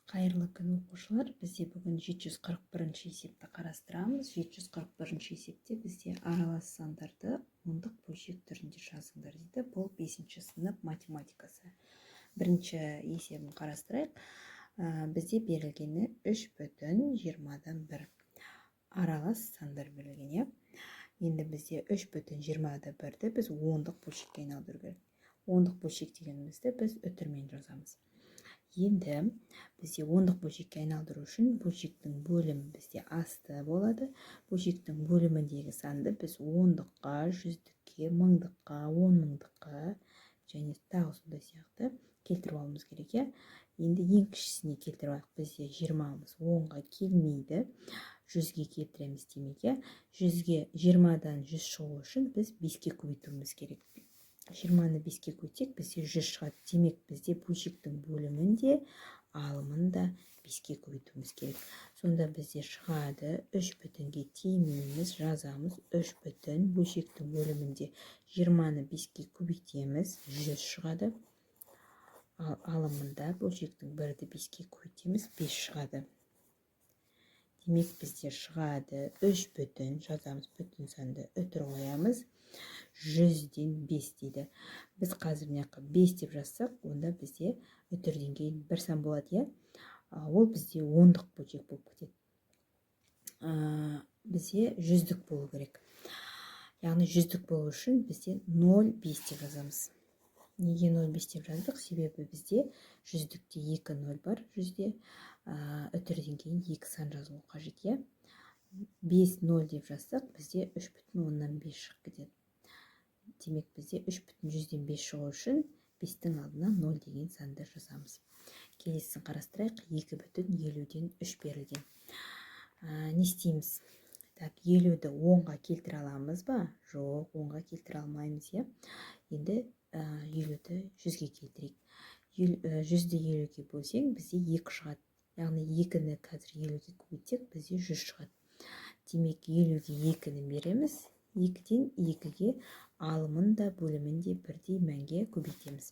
Қайырлы күн оқушылар, бізде бүгін 741 есепті қарастырамыз. 741 есепте бізде аралас сандарды ондық бөлшек түрінде жазыңдар дейді. Бұл 5-ші сынып математикасы. Бірінші есебін қарастырайық. Бізде берілгені 3,20-1. Аралас сандар берілген. Енді бізде 3,20-1-ді біз ондық бөлшекке айналдыру керек. Ондық бөлшек дегенімізді біз үтірмен жазамыз. Енді бізде ондық бөлшекке айналдыру үшін бөлшектің бөлімі бізде асты болады. Бөлшектің бөліміндегі санды біз ондыққа, жүздікке, мыңдыққа, 10 мыңдыққа және тағы сондай сияқты келтіріп алуымыз керек. Енді ең кішісіне келтіріп алайық. Бізде 20-мыз 10-ға келмейді. 100-ге келтіреміз демек. 20-дан 100 шығу үшін біз 5-ке көбейтуіміз керек. 20-ны 5-ке көтек бізде 100 шығады. Демек бізде бөлшектің бөлімінде алымында 5-ке көбейтуіміз керек. Сонда бізде шығады 3 бүтінге теймейміз, жазамыз 3 бүтін. Бөлшектің бөлімінде 20-ны 5-ке көбейтеміз, 100 шығады. Ал алымында бөлшектің 1-ді 5-ке көбейтеміз, 5 шығады. Демек бізде шығады 3 бүтін, жазамыз бүтін санды үтір қоямыз. 100-ден 5 дейді. Біз қазір 5 деп жазсақ, онда бізде үтірден кейін бір сан болады. Ол бізде ондық бөлшек болып кетеді. Бізде жүздік болу керек. Яғни жүздік болу үшін бізде 0,5 деп жазамыз. Неге 0,5 деп жаздық? Себебі бізде жүздікте 2 0 бар, жүзде үтірден кейін 2 сан жазылу қажет. 5 0 деп жазсақ, бізде 3,5 шығып кетеді. Демек бізде 3,100-ден 5 шығу үшін 5-тің алдына 0 деген санды жазамыз. Келесісін қарастырайық. 2,50-ден 3 берілген. Не істейміз? 50-ді 10-ға келтіре аламыз ба? Жоқ, 10-ға келтіре алмаймыз. Енді 50-ді 100-ге келтірейік. 100-ді 50-ге бөлсең, бізде 2 шығады. Яғни 2-ні қазір 50-ге көбейтсек, бізде 100 шығады. Демек 50-ге 2-ні береміз. 2-ден 2-ге алымын да бөлімін де бірдей мәнге көбейтеміз.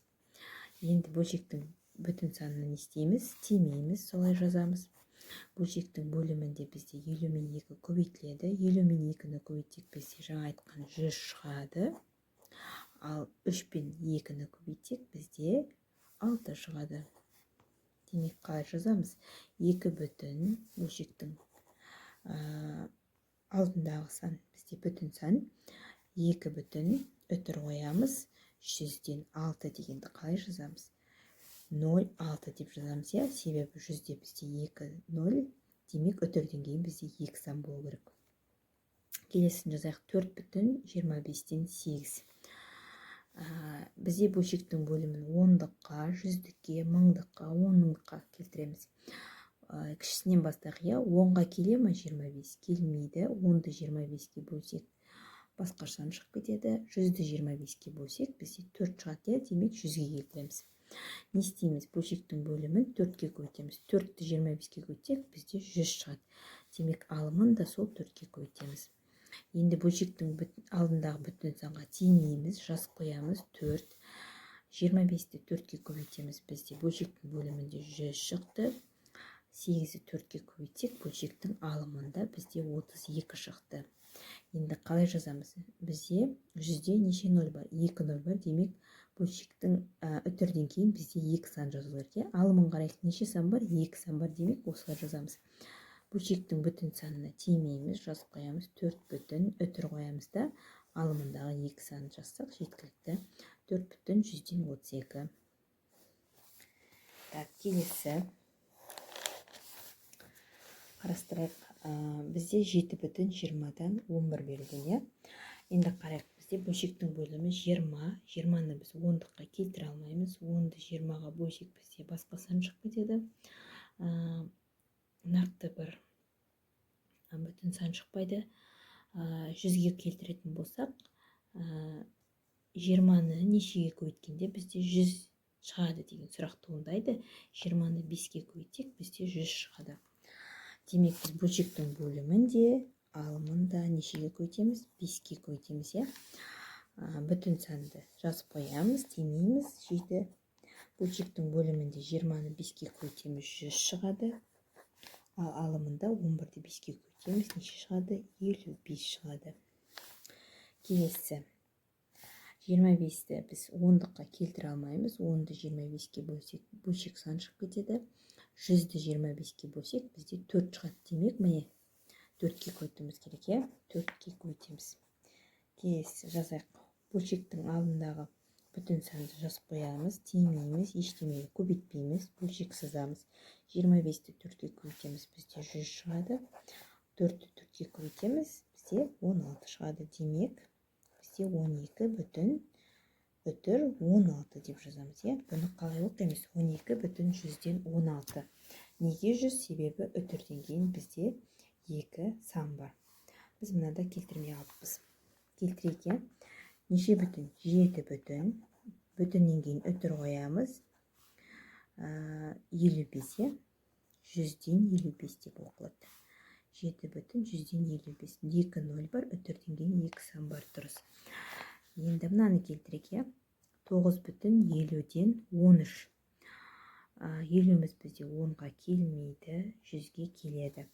Енді бөлшектің бүтін санын не істейміз? Теймейміз, солай жазамыз. Бөлшектің бөлімінде бізде 50 мен 2 көбейтіледі. 50 мен 2-ні көбейтсек, бізде жаңа айтқан 100 шығады. Ал 3 пен 2-ні көбейтсек, бізде 6 шығады. Демек қалай жазамыз? 2 бүтін бөлшектің алдындағы сан бізде бүтін сан. 2 бүтін үтір қоямыз. 100-ден 6 дегенді қалай жазамыз? 0,6 деп жазамыз. Себебі 100-де бізде 2 0. Демек үтірден кейін бізде 2 сан болу керек. Келесін жазайық. 4 бүтін 25-ден 8. Бізде бөлшектің бөлімін ондыққа, жүздікке, мыңдыққа, 10 мыңдыққа келтіреміз. Кішісінен бастақ. 10-ға келе ме 25? Келмейді. 10-ды 25-ке бөлсек, басқа сан шығып кетеді. 100-ді 25-ке бөлсек, бізде 4 шығады. Демек 100-ге келтіреміз. Не істейміз? Бөлшектің бөлімін 4-ке көбейтеміз. 4-ті 25-ке көбейтсек, бізде 100 шығады. Демек алымын да сол 4-ке көбейтеміз. Енді бөлшектің алдындағы бүтін санға теймейміз, жазып қоямыз. 4. 25-ті 4-ке көбейтеміз. Бізде бөлшектің бөлімінде 100 шықты. 8-ді 4-ке көбейтсек, бөлшектің алымында бізде 32 шықты. Енді қалай жазамыз? Бізде 100-де неше 0 бар? 2 0 бар. Демек бөлшектің үтірден кейін бізде 2 сан жазылу керек. Алымын қарайық, неше сан бар? 2 сан бар. Демек осылай жазамыз. Бөлшектің бүтін санына теймейміз, жазып қоямыз. 4 бүтін үтір қоямыз да алымындағы 2 сан жазсақ жеткілікті. 4 бүтін 100-ден 32. Келесі қарастырайық. Бізде 7 бүтін 20-дан 11 берілген. Енді қарайық. Бізде бөлшектің бөлімі 20. 20-ны біз ондыққа келтіре алмаймыз. 10-ды 20-ға бөлсек, бізде басқа сан шығып кетеді. Нақты бір бүтін сан шықпайды. 100-ге келтіретін болсақ, 20-ны нешеге көбейткенде бізде 100 шығады деген сұрақ туындайды. 20-ны 5-ке көбейтсек, бізде 100 шығады. Демек біз бөлшектің бөлімінде алымында нешеге көбейтеміз? 5-ке көбейтеміз. Бүтін санды жазып қоямыз, теймейміз. 7 бөлшектің бөлімінде 20-ны 5-ке көйтеміз 100 шығады. Ал алымында 11-ді 5-ке көйтеміз неше шығады? 55 шығады. Келесі 25-ті біз 10-дыққа келтіре алмаймыз. 10-ды 25-ке бөлсек бөлшек сан шығып кетеді. 100-ді 25-ке бөлсек бізде 4 шығады. Демек, міне 4-ке көйтуіміз керек, е? 4-ке көйтеміз. Келесі жазайық. Бөлшектің алдындағы бүтін санды жазып қоямыз, тимейміз, ештемеге көбейтпейміз, бөлшек сызамыз. 25-ті 4-ке көбейтеміз, бізде 100 шығады. 4-ті 4-ке көбейтеміз, бізде 16 шығады. Демек, бізде 12 бүтін үтір 16 деп жазамыз. Бұны қалай оқимыз? 12 бүтін 100-ден 16. Неге 100? Себебі үтірден кейін бізде 2 сан бар. Біз мынада келтірмей алыппыз. Келтірейік. Неше бүтін? 7 бүтін. Бүтіннен кейін үтір қоямыз. 55. 100-ден 55 деп оқылады. 7 бүтін 100-ден 55. 2 0 бар. Үтірден кейін 2 сан бар, дұрыс. Енді мынаны келтірейік. 9 бүтін 50-ден 13. 50-міз бізде 10-ға келмейді, 100-ге келеді.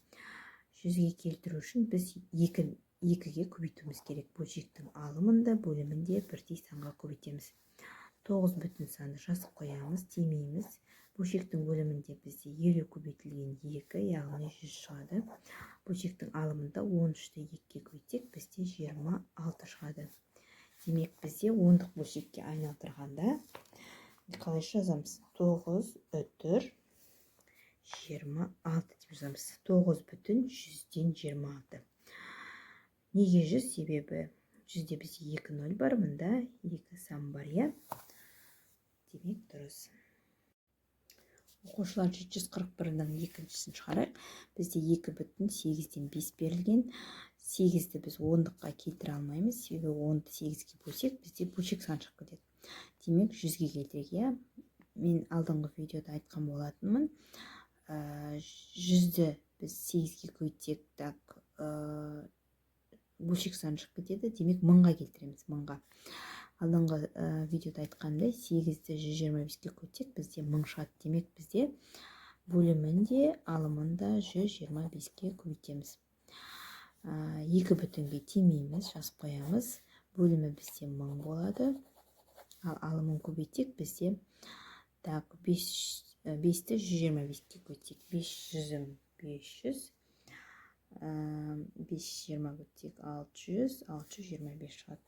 100-ге келтіру үшін біз 2-ге көбейтуіміз керек. Бөлшектің алымында, бөлімінде бірдей санға көбейтеміз. 9 бүтін санды жазып қоямыз, тимейміз. Бөлшектің бөлімінде бізде 50 көбейтілген 2, яғни 100 шығады. Бөлшектің алымында 13-ті 2-ге көбейтсек, бізде 26 шығады. Демек, бізде 10-дық бөлшекке айналдырғанда қалай жазамыз? 9 үтір 26 деп жазамыз. 9 бүтін 100-ден 26. Неге 100? Себебі 100-де бізде 2 0 бар, мұнда 2 сан бар, е? Демек, дұрыс. Оқушылар 741-дің екіншісін шығарайық. Бізде 2 бүтін 8-ден 5 берілген. 8-ді біз 10-дыққа келтіре алмаймыз. Себебі 10-ды 8-ге бөлсек, бізде бөлшек сан шығып кетеді. Демек, 100-ге келтірейік. Мен алдыңғы видеода айтқан болатынмын. 100-ді біз 8-ге көйтсек, бөлшек сан шығып кетеді. Демек, 1000-ға келтіреміз, 1000-ға. Алдыңғы видеода айтқандай, 8-ді 125-ке көйтсек, бізде 1000 шығады. Демек, бізде бөлімінде, алымында 125-ке көбейтеміз. 2 бүтінге тимейміз, жазып қоямыз. Бөлімі бізде 1000 болады. Ал алымын көбейтсек, бізде 5-ті 125-ке көйтсек, 500-ім 500, 520 көтсек 600, 625 шығады.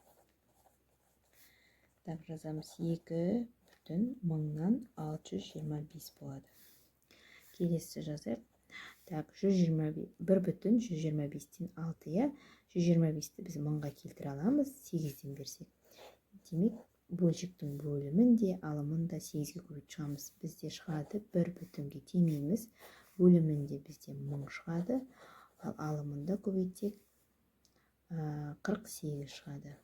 Жазамыз 2 бүтін 1000-нан 625 болады. Келесі жазайық. 1 бүтін 125-тен 6-я. 125-ті біз 1000-ға келтіре аламыз, 8-ден берсек. Демек, бөлшектің бөлімінде, алымында 8-ге көбейтіп шығамыз. Бізде шығады 1 бүтінге тимейміз. Бөлімінде бізде 1000 шығады. Ал алымында көбейтсек 48 шығады.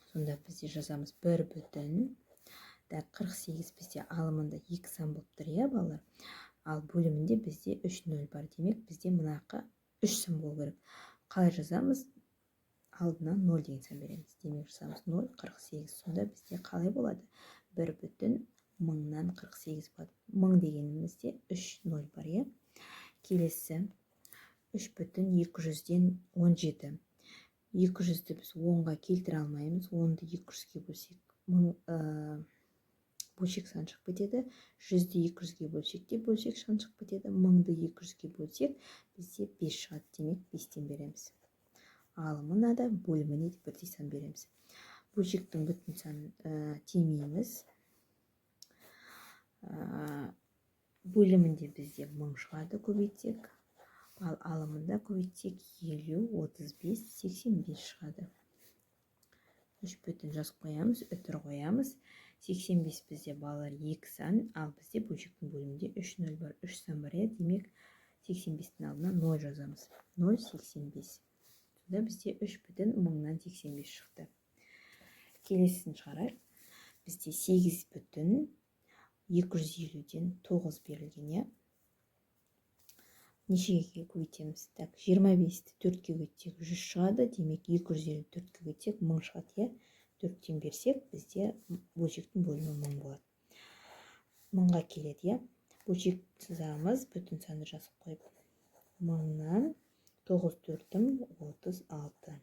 Сонда бізде жазамыз 1 бүтін. 48 бізде алымында 2 сан болып тұр, е, балалар? Ал бөлімінде бізде 3 0 бар. Демек, бізде мұнаққа 3 сан болу керек. Қалай жазамыз? Алдына 0 деген сан береміз. Демек, жазамыз 0, 48. Сонда бізде қалай болады? 1 бүтін 1000-нан 48 болады. 1000 дегенімізде 3 0 бар, е? Келесі 3 бүтін 200-ден 17. 200-ді біз 10-ға келтіре алмаймыз. 10-ды 200-ге бөлсек, бөлшек сан шығып кетеді. 100-ді 200-ге бөлсек те бөлшек сан шығып кетеді. 1000-ды 200-ге бөлсек, бізде 5 шығады. Демек, 5-тен береміз. Алымына да, бөліміне де бірдей сан береміз. Бөлшектің бүтін санын тимейміз. Бөлімінде бізде 1000 шығады көбейтсек. Ал алымында көбейтсек 50, 35, 85 шығады. 3 бүтін жазып қоямыз, үтір қоямыз. 85 бізде балалар 2 сан, ал бізде бөлшектің бөлімінде 3 0 бар, 3 сан бар. Демек, 85-тің алдына 0 жазамыз. 0, 85. Сонда бізде 3 бүтін 1000-нан 85 шықты. Келесін шығарайық. Бізде 8 бүтін 250-ден 9 берілген, е? Нешеге көбейтеміз? 25-ті 4-ке көйтсек 100 шығады. Демек, 250 4-ке көйтсек 1000 шығады, е? 4-тен берсек, бізде бөлшектің бөлімі 1000 болады. мыңға келеді, иә. Бөлшек сызамыз, бүтін санды жазып қойып. Мыңнан 9 төртім 36.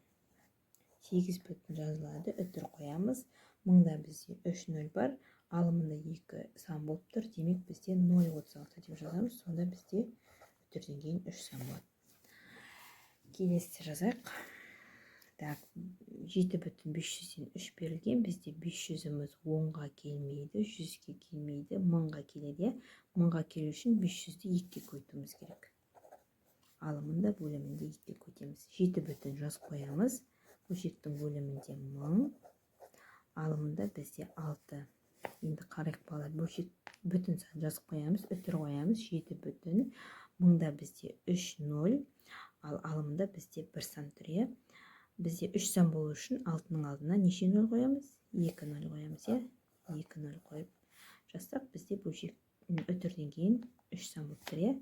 8 бүтін жазылады, үтір қоямыз. Мыңда бізде 3 0 бар, алымында 2 сан болып тұр. Демек бізде 0,36 деп жазамыз. Сонда бізде үтірден кейін 3 сан болады. Келесі жазайық. Так, 7 бүтін 500-ден 3 берілген. Бізде 500-іміз 10-ға келмейді, 100-ге келмейді, 1000-ға келеді. 1000-ға келу үшін 500-ді 2-ге көйтуіміз керек. Алымында бөлімінде 2-ге көйтеміз. 7 бүтін жазып қоямыз. Бөлшектің бөлімінде 1000, алымында бізде 6. Енді қарайық балалар, бөлшек бүтін сан жазып қоямыз, үтір қоямыз. 7 бүтін, 1000-да бізде 3 0, ал алымында бізде 1 сан тұр. Бізде 3 сан болу үшін 6-ның алдына неше 0 қоямыз? 2 0 қоямыз, 2 0 қойып жазсақ, бізде бөлшек үтірден кейін 3 сан болып тұр.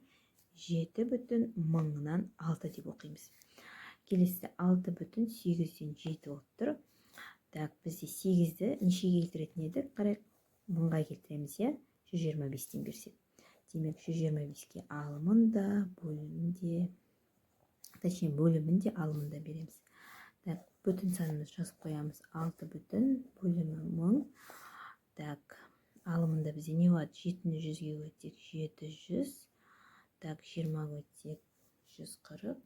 7 бүтін 1000-нан 6 деп оқимыз. Келесі 6 бүтін 8-ден 7 болып тұр. Так, бізде 8-ді неше келтіретін едік? Қарайық, 1000-ға келтіреміз, 125-тен берсек. Демек 125-ке алымында, бөлімінде, бөлімінде, алымында береміз. Так, бүтін санымыз жазып қоямыз. 6 бүтін, бөлімі 1000. Так, алымында бізде не болады? 7-ні 100-ге көтсек 700. Так, 20 көтсек 140.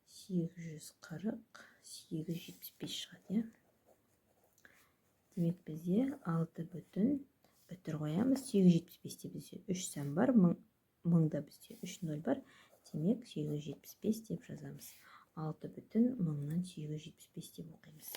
840, 875 шығады. Демек бізде 6 бүтін, үтір қоямыз. 875-те бізде 3 сан бар, 1000-да бізде 3 0 бар. Демек 875 деп жазамыз. 6 бүтін 1000-нан 875 деп оқимыз.